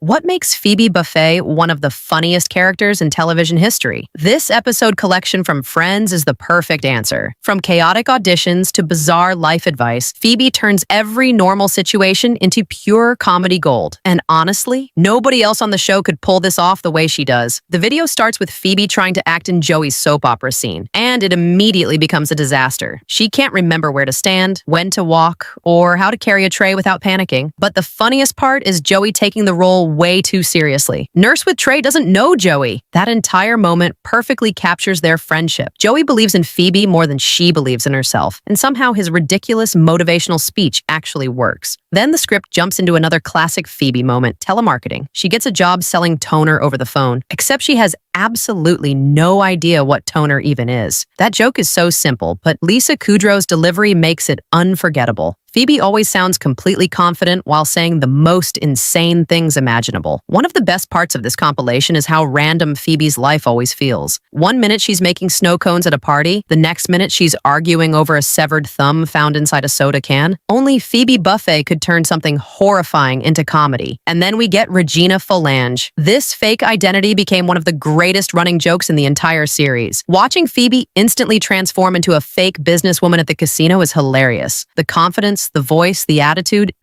What makes Phoebe Buffay one of the funniest characters in television history? This episode collection from Friends is the perfect answer. From chaotic auditions to bizarre life advice, Phoebe turns every normal situation into pure comedy gold. And honestly, nobody else on the show could pull this off the way she does. The video starts with Phoebe trying to act in Joey's soap opera scene, and it immediately becomes a disaster. She can't remember where to stand, when to walk, or how to carry a tray without panicking. But the funniest part is Joey taking the role way too seriously. Nurse with Tray doesn't know Joey. That entire moment perfectly captures their friendship. Joey believes in Phoebe more than she believes in herself, and somehow his ridiculous motivational speech actually works. Then the script jumps into another classic Phoebe moment, telemarketing. She gets a job selling toner over the phone, except she has absolutely no idea what toner even is. That joke is so simple, but Lisa Kudrow's delivery makes it unforgettable. Phoebe always sounds completely confident while saying the most insane things imaginable. One of the best parts of this compilation is how random Phoebe's life always feels. One minute she's making snow cones at a party, the next minute she's arguing over a severed thumb found inside a soda can. Only Phoebe Buffay could turn something horrifying into comedy. And then we get Regina Phalange. This fake identity became one of the greatest running jokes in the entire series. Watching Phoebe instantly transform into a fake businesswoman at the casino is hilarious. The confidence, the voice, the attitude,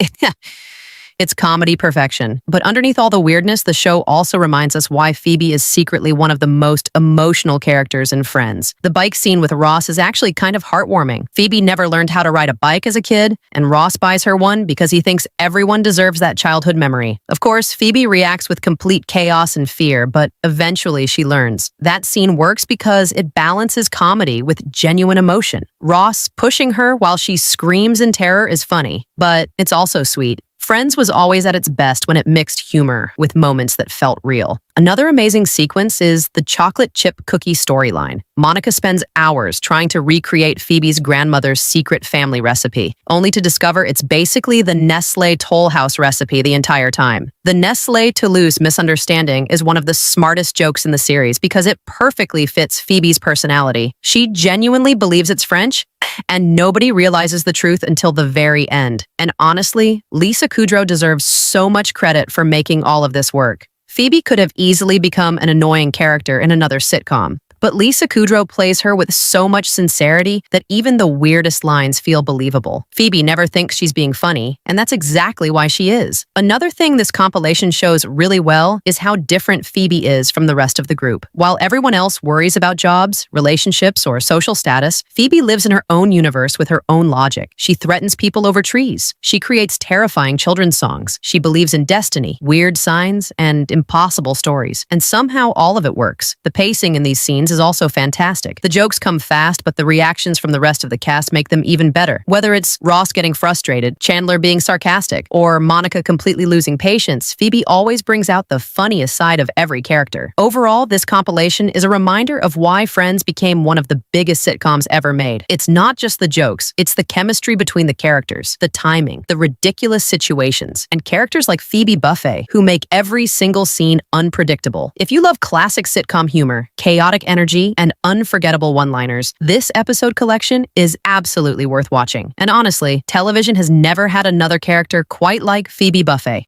it's comedy perfection. But underneath all the weirdness, the show also reminds us why Phoebe is secretly one of the most emotional characters in Friends. The bike scene with Ross is actually kind of heartwarming. Phoebe never learned how to ride a bike as a kid, and Ross buys her one because he thinks everyone deserves that childhood memory. Of course, Phoebe reacts with complete chaos and fear, but eventually she learns. That scene works because it balances comedy with genuine emotion. Ross pushing her while she screams in terror is funny, but it's also sweet. Friends was always at its best when it mixed humor with moments that felt real. Another amazing sequence is the chocolate chip cookie storyline. Monica spends hours trying to recreate Phoebe's grandmother's secret family recipe, only to discover it's basically the Nestlé Toll House recipe the entire time. The Nestlé Toulouse misunderstanding is one of the smartest jokes in the series because it perfectly fits Phoebe's personality. She genuinely believes it's French, and nobody realizes the truth until the very end. And honestly, Lisa Kudrow deserves so much credit for making all of this work. Phoebe could have easily become an annoying character in another sitcom, but Lisa Kudrow plays her with so much sincerity that even the weirdest lines feel believable. Phoebe never thinks she's being funny, and that's exactly why she is. Another thing this compilation shows really well is how different Phoebe is from the rest of the group. While everyone else worries about jobs, relationships, or social status, Phoebe lives in her own universe with her own logic. She threatens people over trees. She creates terrifying children's songs. She believes in destiny, weird signs, and impossible stories. And somehow all of it works. The pacing in these scenes is also fantastic. The jokes come fast, but the reactions from the rest of the cast make them even better. Whether it's Ross getting frustrated, Chandler being sarcastic, or Monica completely losing patience, Phoebe always brings out the funniest side of every character. Overall, this compilation is a reminder of why Friends became one of the biggest sitcoms ever made. It's not just the jokes, it's the chemistry between the characters, the timing, the ridiculous situations, and characters like Phoebe Buffay, who make every single scene unpredictable. If you love classic sitcom humor, chaotic energy, and unforgettable one-liners, this episode collection is absolutely worth watching. And honestly, television has never had another character quite like Phoebe Buffay.